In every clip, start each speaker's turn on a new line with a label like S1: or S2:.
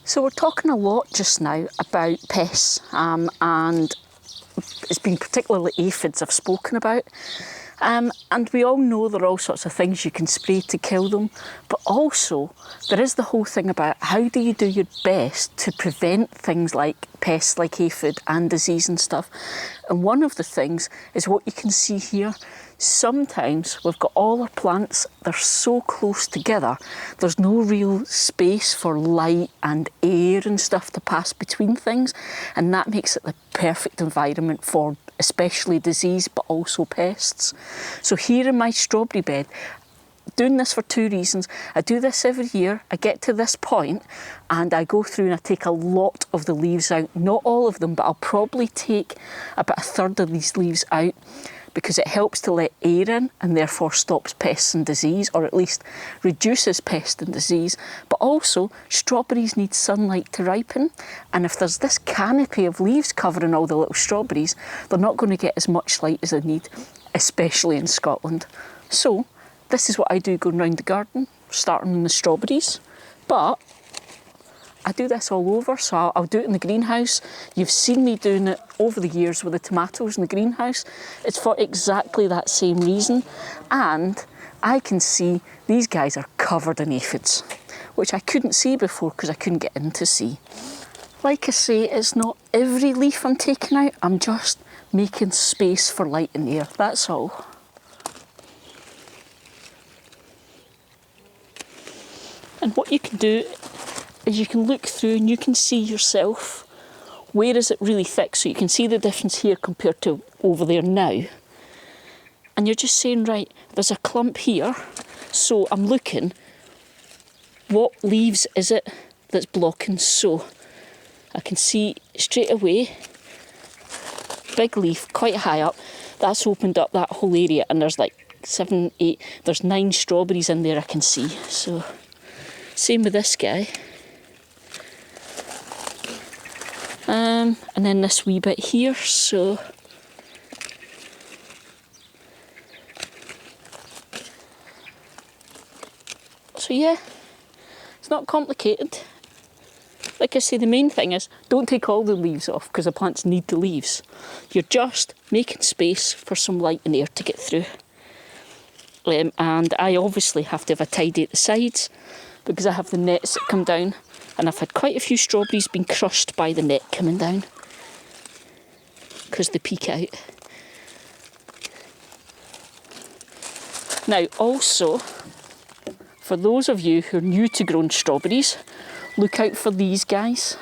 S1: So we're talking a lot just now about pests, and it's been particularly aphids I've spoken about. And we all know there are all sorts of things you can spray to kill them, but also there is the whole thing about how do you do your best to prevent things like pests like aphid and disease and stuff. And one of the things is what you can see here. Sometimes we've got all our plants, they're so close together, there's no real space for light and air and stuff to pass between things, and that makes it the perfect environment for especially disease but also pests. So here in my strawberry bed, doing this for two reasons. I do this every year. I get to this point and I go through and I take a lot of the leaves out. Not all of them, but I'll probably take about a third of these leaves out, because it helps to let air in and therefore stops pests and disease, or at least reduces pest and disease. But also, strawberries need sunlight to ripen, and if there's this canopy of leaves covering all the little strawberries, they're not going to get as much light as they need, especially in Scotland. So this is what I do going round the garden, starting in the strawberries. But I do this all over, so I'll do it in the greenhouse. You've seen me doing it over the years with the tomatoes in the greenhouse. It's for exactly that same reason. And I can see these guys are covered in aphids, which I couldn't see before because I couldn't get in to see. Like I say, it's not every leaf I'm taking out, I'm just making space for light and air, that's all. And what you can do is you can look through and you can see yourself where is it really thick, so you can see the difference here compared to over there now. And you're just saying, right, there's a clump here, so I'm looking, what leaves is it that's blocking? So I can see straight away, big leaf, quite high up, that's opened up that whole area, and there's like 7, 8, there's 9 strawberries in there I can see. So same with this guy. And then this wee bit here, so yeah, it's not complicated. Like I say, the main thing is don't take all the leaves off because the plants need the leaves. You're just making space for some light and air to get through. And I obviously have to have a tidy at the sides because I have the nets that come down, and I've had quite a few strawberries being crushed by the net coming down because they peek out. Now also, for those of you who are new to growing strawberries, look out for these guys.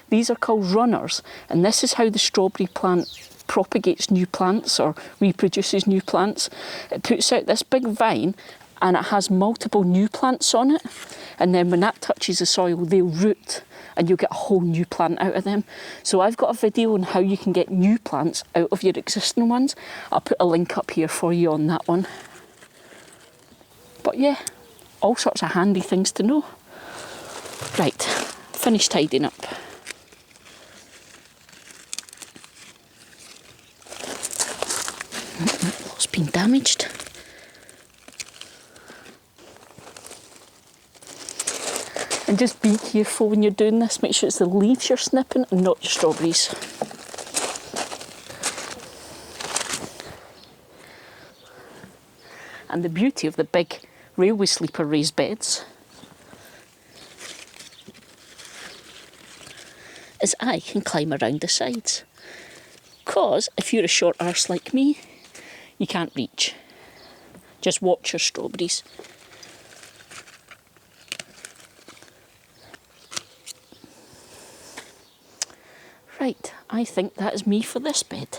S1: These are called runners, and this is how the strawberry plant propagates new plants or reproduces new plants. It puts out this big vine and it has multiple new plants on it, and then when that touches the soil they'll root and you'll get a whole new plant out of them. So I've got a video on how you can get new plants out of your existing ones. I'll put a link up here for you on that one. But yeah, all sorts of handy things to know. Right, finished tidying up. What's been damaged? And just be careful when you're doing this. Make sure it's the leaves you're snipping and not your strawberries. And the beauty of the big railway sleeper raised beds is I can climb around the sides. Because if you're a short arse like me, you can't reach. Just watch your strawberries. Right, I think that is me for this bed.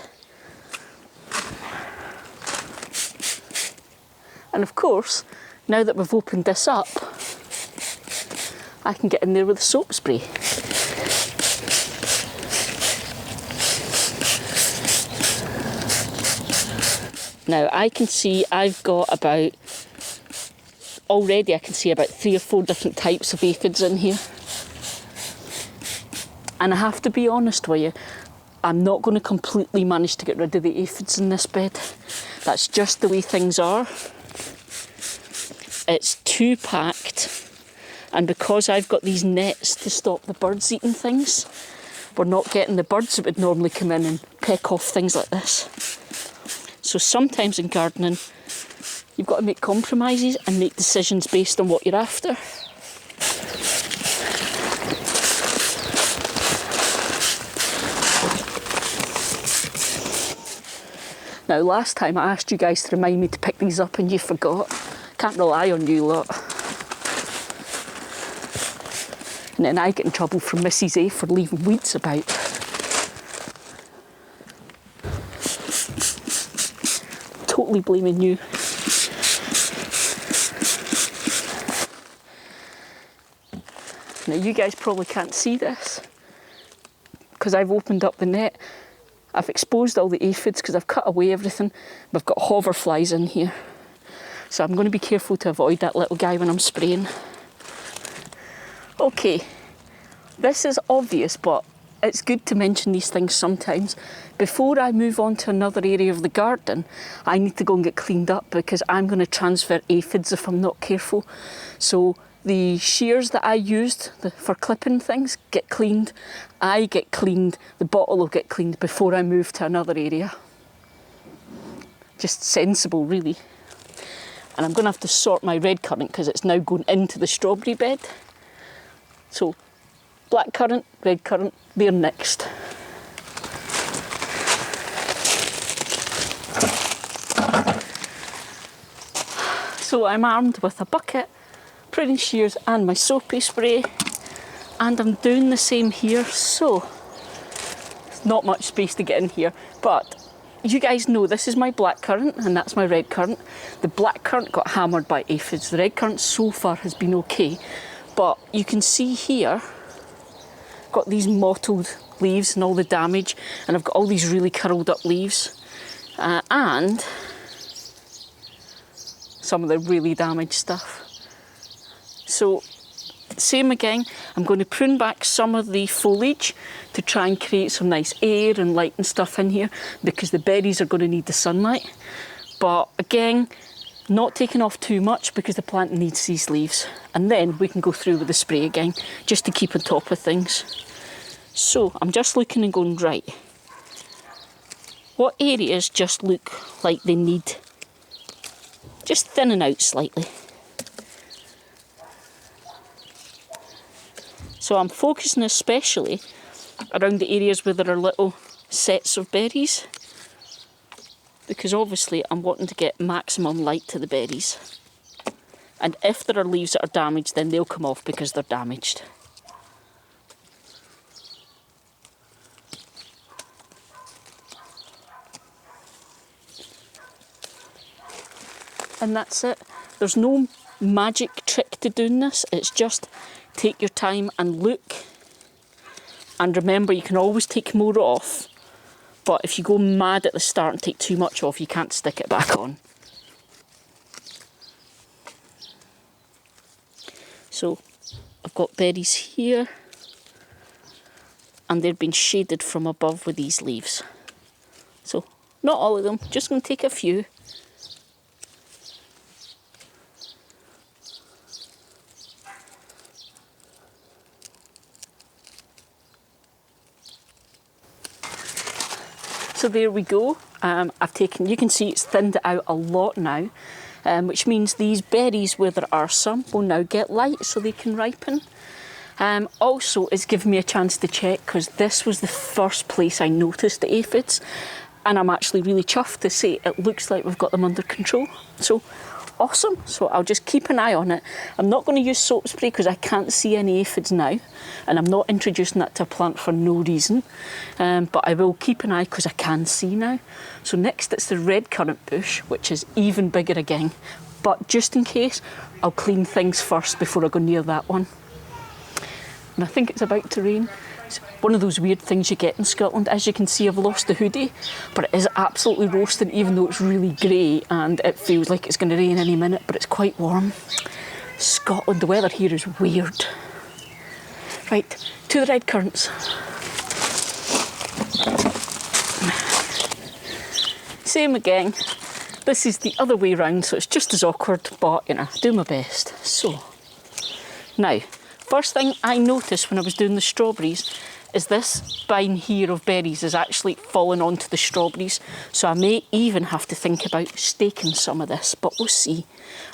S1: And of course, now that we've opened this up, I can get in there with a soap spray. Now I can see I've got about already I can see about 3 or 4 different types of aphids in here. And I have to be honest with you, I'm not going to completely manage to get rid of the aphids in this bed. That's just the way things are. It's too packed, and because I've got these nets to stop the birds eating things, we're not getting the birds that would normally come in and peck off things like this. So sometimes in gardening, you've got to make compromises and make decisions based on what you're after. Now, last time I asked you guys to remind me to pick these up and you forgot. Can't rely on you lot. And then I get in trouble from Mrs. A for leaving weeds about. Totally blaming you. Now, you guys probably can't see this because I've opened up the net. I've exposed all the aphids because I've cut away everything. We've got hoverflies in here. So I'm going to be careful to avoid that little guy when I'm spraying. Okay, this is obvious, but it's good to mention these things sometimes. Before I move on to another area of the garden, I need to go and get cleaned up because I'm going to transfer aphids if I'm not careful. So the shears that I used for clipping things get cleaned. I get cleaned, the bottle will get cleaned before I move to another area. Just sensible, really. And I'm going to have to sort my red currant because it's now going into the strawberry bed. So, black currant, red currant, they're next. So I'm armed with a bucket, pruning shears and my soapy spray, and I'm doing the same here. So, there's not much space to get in here, but you guys know this is my black currant and that's my red currant. The black currant got hammered by aphids. The red currant so far has been okay. But you can see here, got these mottled leaves and all the damage, and I've got all these really curled up leaves, and some of the really damaged stuff. So, same again, I'm going to prune back some of the foliage to try and create some nice air and light and stuff in here, because the berries are going to need the sunlight. But again, not taking off too much because the plant needs these leaves. And then we can go through with the spray again, just to keep on top of things. So I'm just looking and going, right, what areas just look like they need just thinning out slightly? So I'm focusing especially around the areas where there are little sets of berries, because obviously I'm wanting to get maximum light to the berries. And if there are leaves that are damaged, then they'll come off because they're damaged. And that's it. There's no magic trick to doing this. It's just take your time and look. And remember, you can always take more off. But if you go mad at the start and take too much off, you can't stick it back on. So I've got berries here, and they're being shaded from above with these leaves. So not all of them, just going to take a few. So there we go. I've taken, you can see it's thinned it out a lot now, which means these berries, where there are some, will now get light so they can ripen. Also, it's given me a chance to check, because this was the first place I noticed the aphids, and I'm actually really chuffed to say it looks like we've got them under control. So awesome. So I'll just keep an eye on it. I'm not going to use soap spray because I can't see any aphids now, and I'm not introducing that to a plant for no reason, but I will keep an eye because I can see now. So next it's the red currant bush, which is even bigger again, but just in case, I'll clean things first before I go near that one. And I think it's about to rain. It's one of those weird things you get in Scotland. As you can see, I've lost the hoodie, but it is absolutely roasting, even though it's really grey and it feels like it's going to rain any minute, but it's quite warm. Scotland, the weather here is weird. Right, to the red currants. Same again. This is the other way round, so it's just as awkward, but you know, do my best. So, now, first thing I noticed when I was doing the strawberries is this vine here of berries is actually falling onto the strawberries. So I may even have to think about staking some of this, but we'll see.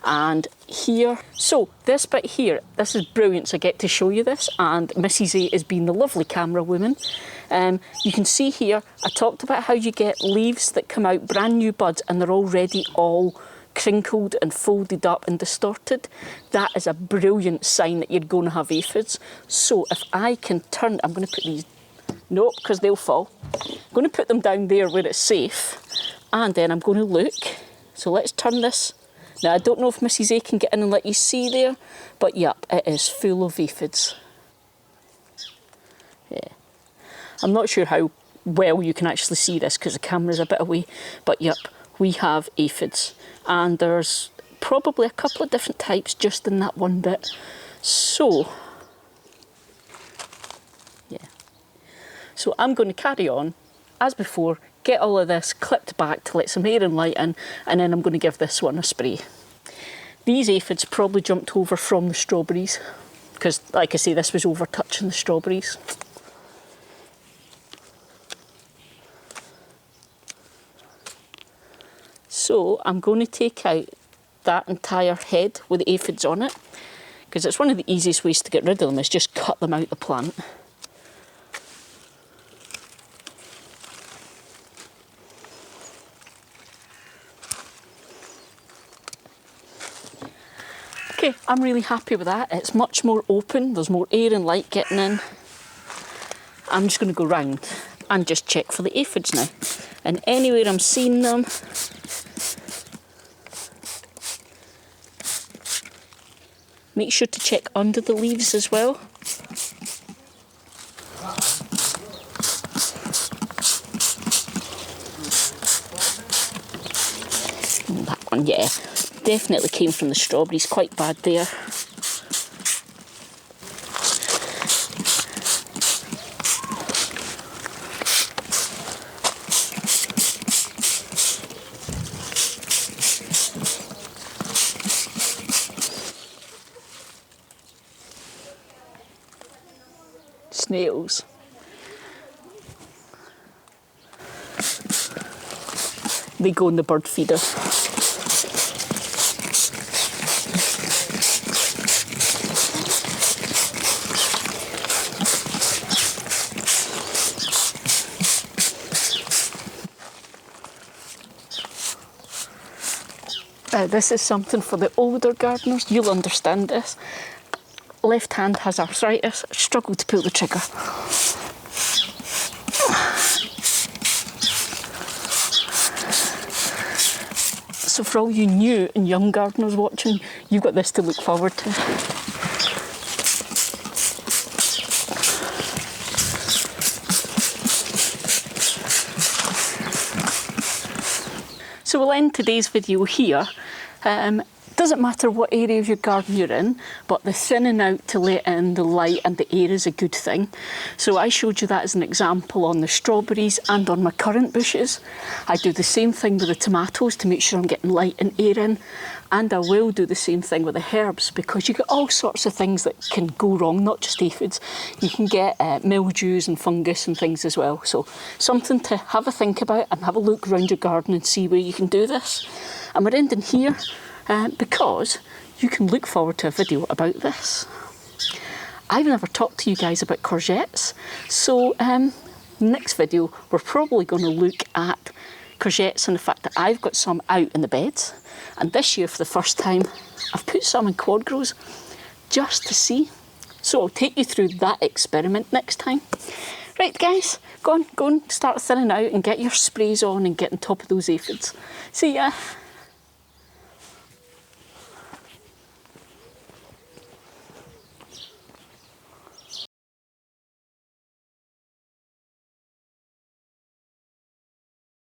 S1: And here, so this bit here, this is brilliant, so I get to show you this, and Mrs. A is being the lovely camera woman. You can see here, I talked about how you get leaves that come out, brand new buds, and they're already all crinkled and folded up and distorted. That is a brilliant sign that you're going to have aphids. So if I can turn, I'm going to put these, nope, because they'll fall. I'm going to put them down there where it's safe, and then I'm going to look. So let's turn this. Now, I don't know if Mrs. A can get in and let you see there, but yep, it is full of aphids. Yeah. I'm not sure how well you can actually see this because the camera's a bit away, but yep, we have aphids. And there's probably a couple of different types just in that one bit. So, yeah. So I'm going to carry on, as before, get all of this clipped back to let some air and light in, and then I'm going to give this one a spray. These aphids probably jumped over from the strawberries, because like I say, this was over touching the strawberries. So I'm going to take out that entire head with the aphids on it, because it's one of the easiest ways to get rid of them is just cut them out the plant. Okay, I'm really happy with that. It's much more open, there's more air and light getting in. I'm just going to go round and just check for the aphids now. And anywhere I'm seeing them, make sure to check under the leaves as well. And that one, yeah, definitely came from the strawberries, quite bad there. Snails. They go in the bird feeder. This is something for the older gardeners. You'll understand this. Left hand has arthritis, struggle to pull the trigger. So for all you new and young gardeners watching, you've got this to look forward to. So we'll end today's video here. Doesn't matter what area of your garden you're in, but the thinning out to let in the light and the air is a good thing. So I showed you that as an example on the strawberries and on my currant bushes. I do the same thing with the tomatoes to make sure I'm getting light and air in, and I will do the same thing with the herbs, because you get all sorts of things that can go wrong, not just aphids. You can get mildews and fungus and things as well. So something to have a think about and have a look around your garden and see where you can do this. And we're ending here. Because you can look forward to a video about this. I've never talked to you guys about courgettes, so next video we're probably going to look at courgettes and the fact that I've got some out in the beds, and this year for the first time I've put some in quad grows just to see. So I'll take you through that experiment next time. Right guys, go and start thinning out and get your sprays on and get on top of those aphids. See ya!